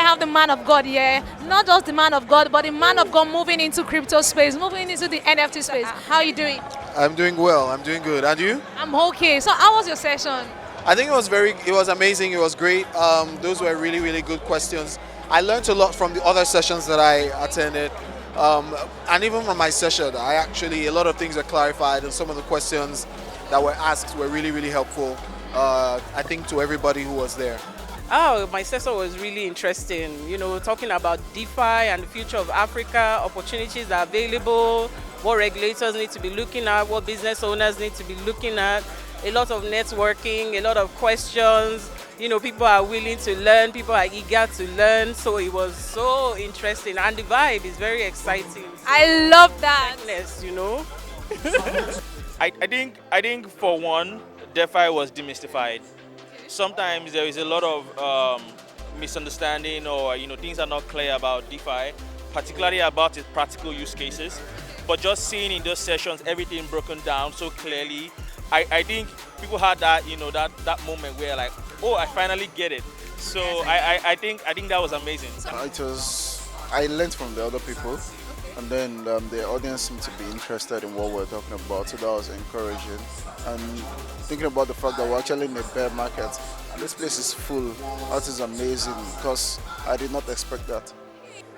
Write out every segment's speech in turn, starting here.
have the man of God here. Not just the man of God, but the man of God moving into crypto space, moving into the NFT space. How are you doing? I'm doing well. I'm doing good. And you? I'm okay. So how was your session? I think it was amazing. It was great. Those were really, really good questions. I learned a lot from the other sessions that I attended. And even from my session, a lot of things were clarified and some of the questions that were asked were really, really helpful. I think to everybody who was there. Oh, my session was really interesting. Talking about DeFi and the future of Africa, opportunities that are available, what regulators need to be looking at, what business owners need to be looking at. A lot of networking, a lot of questions. People are willing to learn, people are eager to learn. So it was so interesting, and the vibe is very exciting. I love that. Technext. I think for one, DeFi was demystified. Sometimes there is a lot of misunderstanding, or things are not clear about DeFi, particularly about its practical use cases. But just seeing in those sessions everything broken down so clearly, I think people had that that moment where like, oh, I finally get it. So I think that was amazing. I learned from the other people, and then the audience seemed to be interested in what we're talking about, so that was encouraging. And thinking about the fact that we're actually in a bear market, and this place is full, that is amazing, because I did not expect that.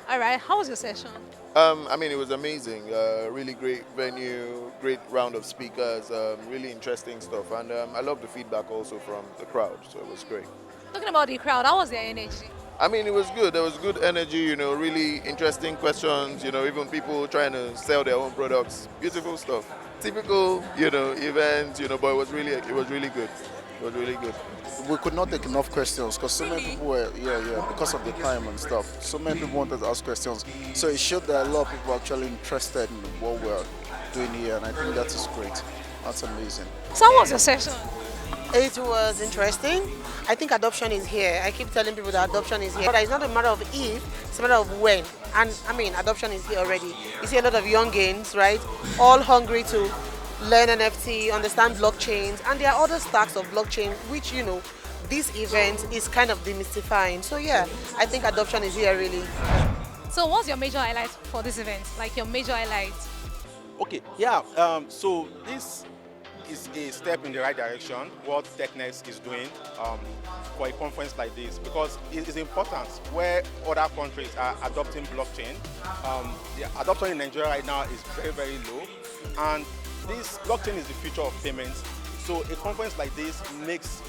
All right. How was your session? It was amazing. Really great venue, great round of speakers, really interesting stuff. And I love the feedback also from the crowd, so it was great. Talking about the crowd, how was their energy? It was good. There was good energy, really interesting questions, even people trying to sell their own products. Beautiful stuff. Typical, event, but it was really good. It was really good. We could not take enough questions because so many people were, because of the time and stuff. So many people wanted to ask questions. So it showed that a lot of people are actually interested in what we're doing here, and I think that is great. That's amazing. So how was your session? It was interesting. I think adoption is here. I keep telling people that adoption is here. But it's not a matter of if, it's a matter of when. And adoption is here already. You see a lot of young gains, right? All hungry to learn NFT, understand blockchains, and there are other stacks of blockchain which, this event is kind of demystifying. So yeah, I think adoption is here really. So what's your major highlight for this event? Like your major highlight? Okay, so this is a step in the right direction, what Technext is doing for a conference like this, because it is important where other countries are adopting blockchain. The adoption in Nigeria right now is very, very low, and this blockchain is the future of payments. So a conference like this makes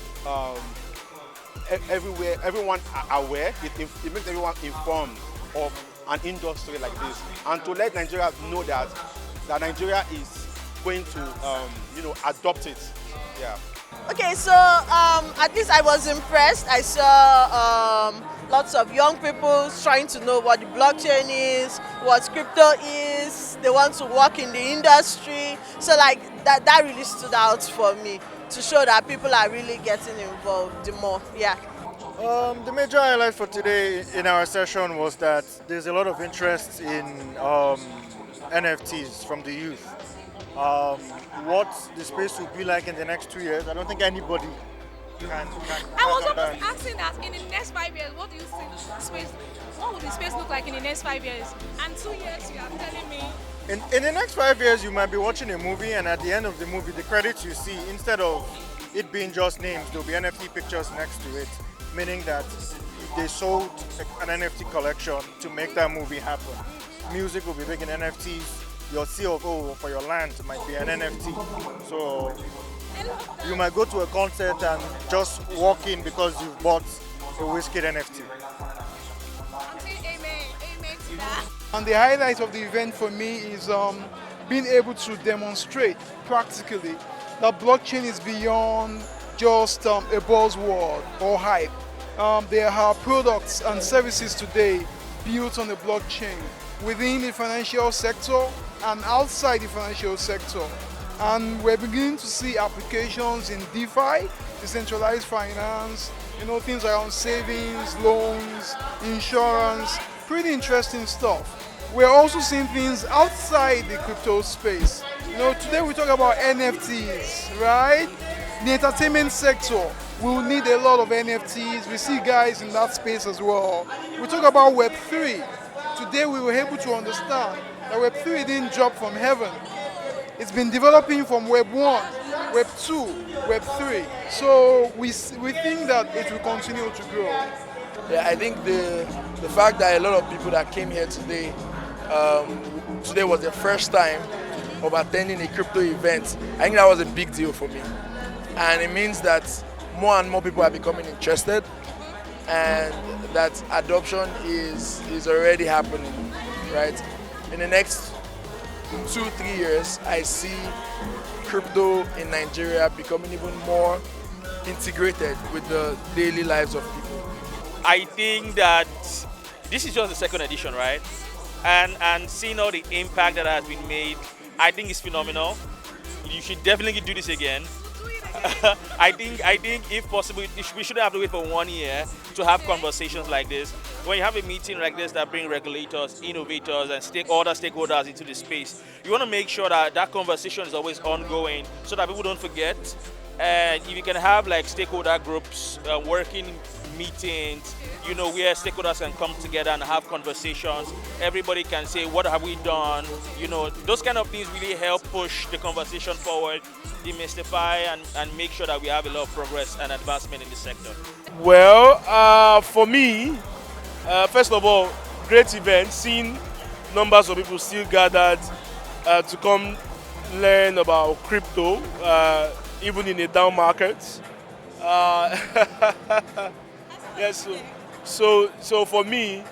everyone aware, it makes everyone informed of an industry like this, and to let Nigeria know that Nigeria is going to adopt it. Yeah. Okay, so at least I was impressed. I saw lots of young people trying to know what the blockchain is, what crypto is. They want to work in the industry. So that really stood out for me, to show that people are really getting involved the more. Yeah. The major highlight for today in our session was that there's a lot of interest in NFTs from the youth. What the space will be like in the next 2 years, I don't think anybody can I was almost asking that in the next 5 years, what do you think what would the space look like in the next 5 years? And 2 years, you are telling me. In the next 5 years, you might be watching a movie, and at the end of the movie, the credits you see, instead of it being just names, there'll be NFT pictures next to it, meaning that they sold an NFT collection to make that movie happen. Music will be big in NFTs. Your CFO for your land might be an NFT. So you might go to a concert and just walk in because you've bought a Wizkid NFT. Amen to that. And the highlight of the event for me is being able to demonstrate practically that blockchain is beyond just a buzzword or hype. There are products and services today built on the blockchain within the financial sector and outside the financial sector. And we're beginning to see applications in DeFi, decentralized finance, things around savings, loans, insurance, pretty interesting stuff. We're also seeing things outside the crypto space. Today we talk about NFTs, right? The entertainment sector. we'll need a lot of NFTs. We see guys in that space as well. We talk about Web3. Today we were able to understand that Web3 didn't drop from heaven. It's been developing from Web 1, Web 2, Web 3. So we think that it will continue to grow. Yeah, I think the fact that a lot of people that came here today, today was the first time of attending a crypto event. I think that was a big deal for me. And it means that more and more people are becoming interested and that adoption is already happening, right? In the next 2-3 years, I see crypto in Nigeria becoming even more integrated with the daily lives of people. I think that this is just the second edition, right? And seeing all the impact that has been made, I think it's phenomenal. You should definitely do this again. I think if possible, we shouldn't have to wait for 1 year to have conversations like this. When you have a meeting like this that bring regulators, innovators, and other stakeholders into the space, you want to make sure that that conversation is always ongoing so that people don't forget. And if you can have like stakeholder groups, working meetings, where stakeholders can come together and have conversations, everybody can say, what have we done? Those kind of things really help push the conversation forward, demystify, and make sure that we have a lot of progress and advancement in the sector. Well, for me, first of all, great event, seeing numbers of people still gathered to come learn about crypto, even in a down market. Yes, so for me,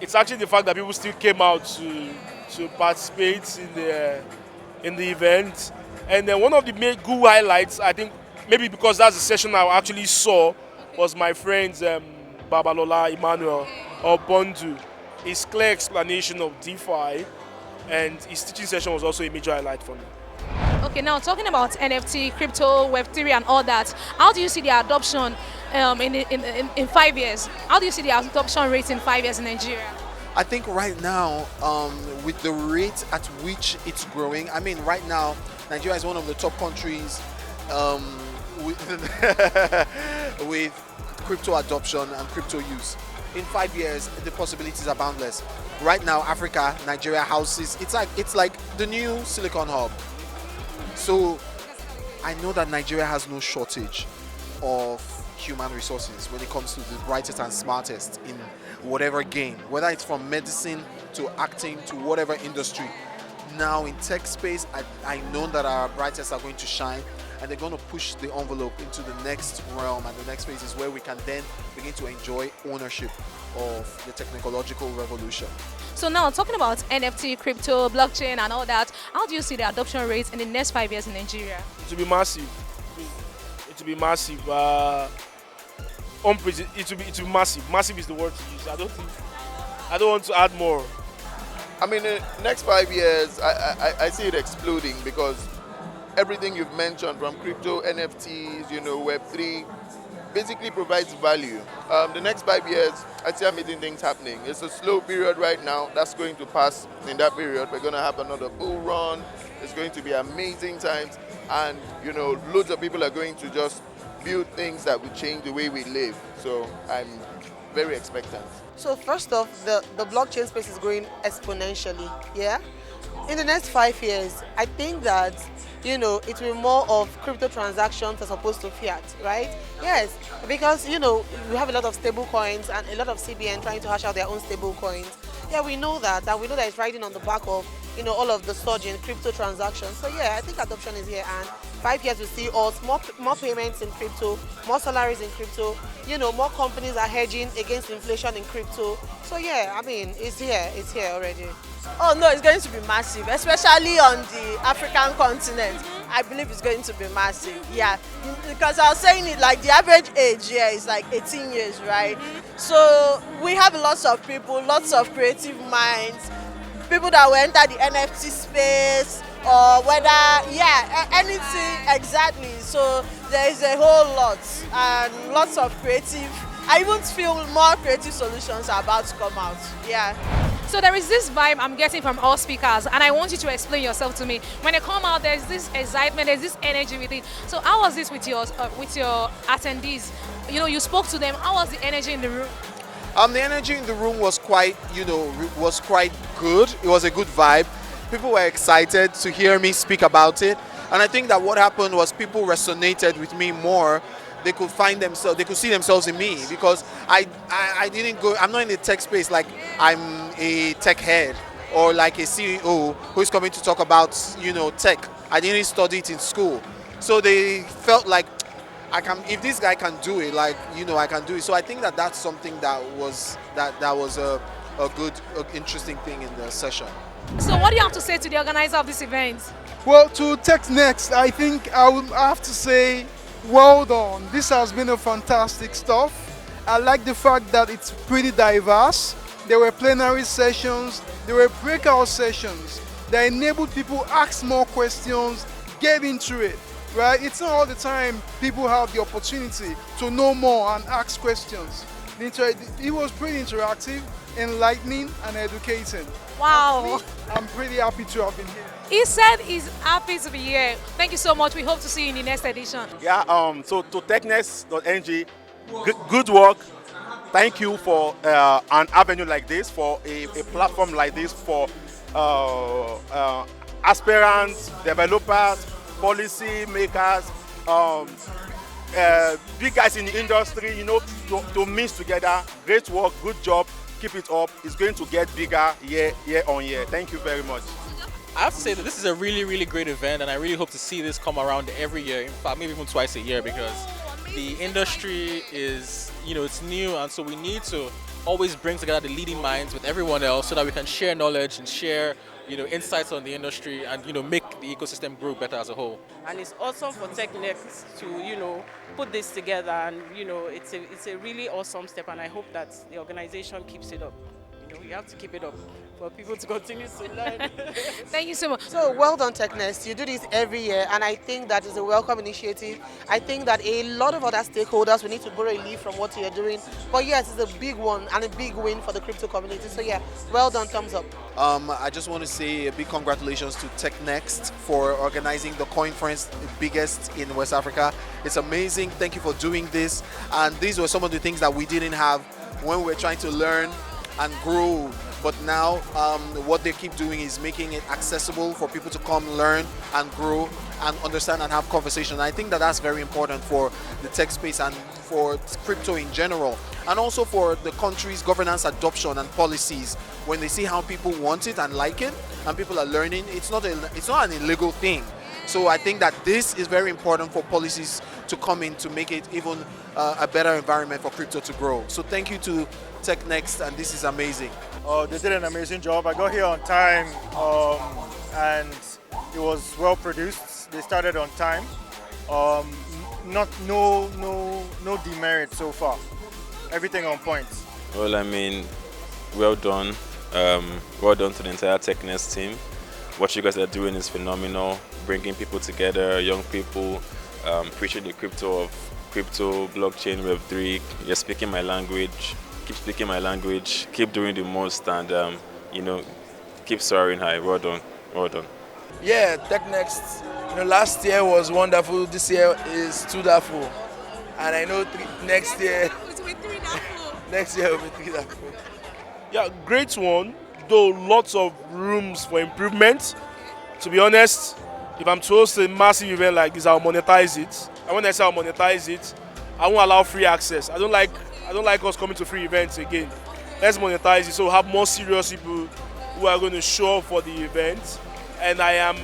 it's actually the fact that people still came out to participate in the event. And then one of the main good highlights, I think, maybe because that's the session I actually saw, was my friends Babalola Emmanuel or Bondu. His clear explanation of DeFi and his teaching session was also a major highlight for me. Okay, now talking about NFT, crypto, Web3 and all that, how do you see the adoption in 5 years? How do you see the adoption rate in 5 years in Nigeria? I think right now, with the rate at which it's growing, I mean, right now, Nigeria is one of the top countries with crypto adoption and crypto use. In 5 years, the possibilities are boundless. Right now, Africa, Nigeria houses, it's like the new Silicon Hub. So I know that Nigeria has no shortage of human resources when it comes to the brightest and smartest in whatever game, whether it's from medicine to acting to whatever industry. Now in tech space, I know that our brightest are going to shine, and they're going to push the envelope into the next realm, and the next phase is where we can then begin to enjoy ownership of the technological revolution. So now talking about NFT, crypto, blockchain and all that, how do you see the adoption rates in the next 5 years in Nigeria? It will be massive. It will be massive. It will be massive. Massive is the word to use. I don't want to add more. I mean, in the next 5 years, I see it exploding because everything you've mentioned, from crypto, NFTs, Web3, basically provides value. The next 5 years, I see amazing things happening. It's a slow period right now. That's going to pass in that period. We're going to have another bull run. It's going to be amazing times. And, loads of people are going to just build things that will change the way we live. So I'm very expectant. So first off, the blockchain space is growing exponentially, yeah? In the next 5 years, I think that, it will be more of crypto transactions as opposed to fiat, right? Yes, because, we have a lot of stable coins and a lot of CBN trying to hash out their own stable coins. Yeah, we know that, and we know that it's riding on the back of, all of the surge in crypto transactions. So yeah, I think adoption is here, and 5 years we see us, more payments in crypto, more salaries in crypto, more companies are hedging against inflation in crypto. So yeah, I mean, it's here already. Oh no, it's going to be massive, especially on the African continent. I believe it's going to be massive, yeah. Because I was saying it, like the average age here is like 18 years, right? So we have lots of people, lots of creative minds, people that will enter the NFT space, or whether, anything, exactly. So there is a whole lot, and lots of creative, I even feel more creative solutions are about to come out, yeah. So there is this vibe I'm getting from all speakers, and I want you to explain yourself to me. When they come out, there's this excitement, there's this energy with it. So how was this with your attendees? You know, you spoke to them. How was the energy in the room? The energy in the room was quite, was quite good. It was a good vibe. People were excited to hear me speak about it, and I think that what happened was people resonated with me more. They could find themselves, they could see themselves in me, because I didn't go. I'm not in the tech space like I'm a tech head or like a CEO who's coming to talk about tech. I didn't study it in school, so they felt like I can. If this guy can do it, like I can do it. So I think that that's something that was a good, interesting thing in the session. So what do you have to say to the organizer of this event? Well, to Technext, I think I would have to say, well done. This has been a fantastic stuff. I like the fact that it's pretty diverse. There were plenary sessions, there were breakout sessions that enabled people ask more questions, get into it, right? It's not all the time people have the opportunity to know more and ask questions. It was pretty interactive, enlightening, and educating. Wow. I'm pretty happy to have been here. He said he's happy to be here. Thank you so much. We hope to see you in the next edition. Yeah, so to Technext.ng, good work. Thank you for an avenue like this, for a platform like this for aspirants, developers, policy makers, big guys in the industry, to mix together. Great work, good job. Keep it up. It's going to get bigger year on year. Thank you very much. I have to say that this is a really, really great event, and I really hope to see this come around every year. In fact, maybe even twice a year, because the industry is, it's new, and so we need to always bring together the leading minds with everyone else so that we can share knowledge and share, insights on the industry and, make the ecosystem grow better as a whole. And it's awesome for Technext to, put this together, and, it's a really awesome step, and I hope that the organization keeps it up. You have to keep it up for people to continue to learn. Thank you so much. So well done, Technext. You do this every year, and I think that is a welcome initiative. I think that a lot of other stakeholders will need to borrow a leaf from what you're doing. But yes, it's a big one and a big win for the crypto community. So yeah, well done, thumbs up. I just want to say a big congratulations to Technext for organizing the conference, the biggest in West Africa. It's amazing. Thank you for doing this. And these were some of the things that we didn't have when we were trying to learn and grow, but now what they keep doing is making it accessible for people to come learn and grow and understand and have conversation. I think that that's very important for the tech space and for crypto in general, and also for the country's governance adoption and policies. When they see how people want it and like it, and people are learning, it's not an illegal thing. So I think that this is very important for policies to come in to make it even a better environment for crypto to grow. So thank you to Technext, and this is amazing. They did an amazing job. I got here on time, and it was well produced. They started on time. No demerit so far. Everything on point. Well, I mean, well done. Well done to the entire Technext team. What you guys are doing is phenomenal. Bringing people together, young people, preaching the crypto blockchain, Web3. You're speaking my language. Keep speaking my language. Keep doing the most, and keep soaring high. Well done. Well done. Yeah, Technext. Last year was wonderful. This year is too-darful, and I know next year. Next year will be three-darful. Yeah, great one. Though lots of rooms for improvement. To be honest, if I'm to host a massive event like this, I'll monetize it. And when I say I'll monetize it, I won't allow free access. I don't like us coming to free events again. Let's monetize it, so we'll have more serious people who are going to show up for the event. And I am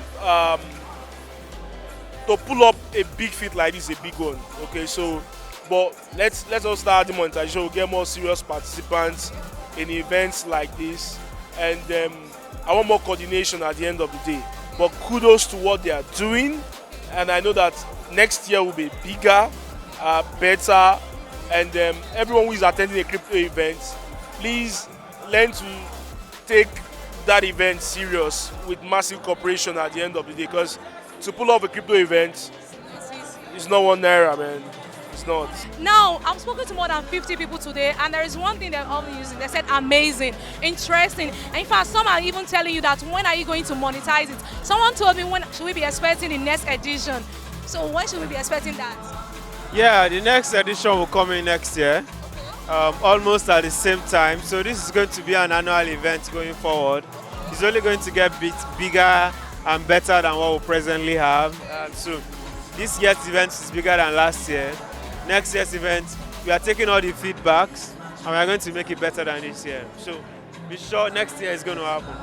to pull up a big feat like this, a big one. Okay, so but let's all start the monetization. We'll get more serious participants in events like this, and I want more coordination at the end of the day. But kudos to what they are doing, and I know that next year will be bigger, better, and everyone who is attending a crypto event, please learn to take that event serious with massive cooperation at the end of the day, because to pull off a crypto event is not 1 naira, man. It's not. Now, I've spoken to more than 50 people today, and there is one thing they're all using. They said amazing, interesting. And in fact, some are even telling you that when are you going to monetize it? Someone told me when should we be expecting the next edition. So when should we be expecting that? Yeah, the next edition will come in next year, almost at the same time. So this is going to be an annual event going forward. It's only going to get bigger and better than what we presently have. So this year's event is bigger than last year. Next year's event, we are taking all the feedbacks and we are going to make it better than this year. So be sure next year is going to happen.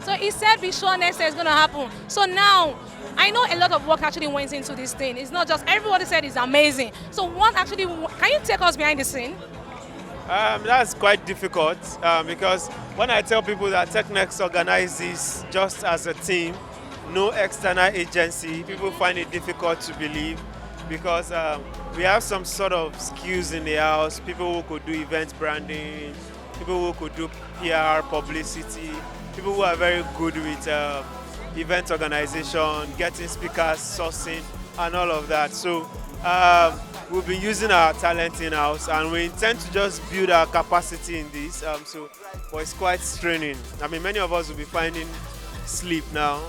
So he said be sure next year is going to happen. So now, I know a lot of work actually went into this thing. It's not just, everybody said it's amazing. So what actually, can you take us behind the scene? That's quite difficult because when I tell people that Technext organizes this just as a team, no external agency, people find it difficult to believe because we have some sort of skills in the house, people who could do event branding, people who could do PR, publicity, people who are very good with event organization, getting speakers, sourcing, and all of that. So we'll be using our talent in-house and we intend to just build our capacity in this. But it's quite straining. I mean, many of us will be finding sleep now.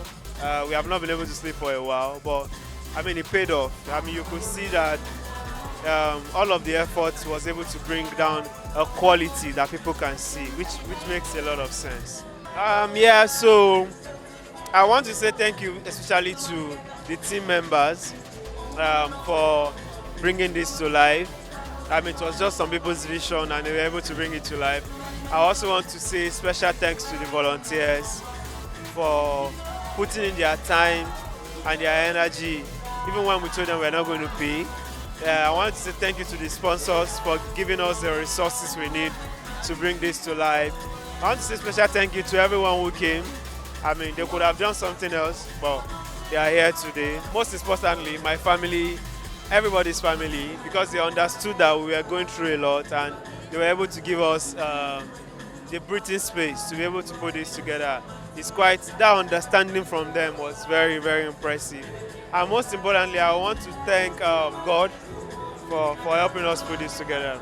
We have not been able to sleep for a while, but I mean, it paid off. I mean, you could see that all of the efforts was able to bring down a quality that people can see, which makes a lot of sense. Yeah, so I want to say thank you especially to the team members for bringing this to life. I mean, it was just some people's vision and they were able to bring it to life. I also want to say special thanks to the volunteers for putting in their time and their energy, even when we told them we're not going to pay. I want to say thank you to the sponsors for giving us the resources we need to bring this to life. I want to say special thank you to everyone who came. I mean, they could have done something else, but they are here today. Most importantly, my family, everybody's family, because they understood that we were going through a lot and they were able to give us the breathing space to be able to put this together. It's quite, that understanding from them was very, very impressive. And most importantly, I want to thank God for helping us put this together.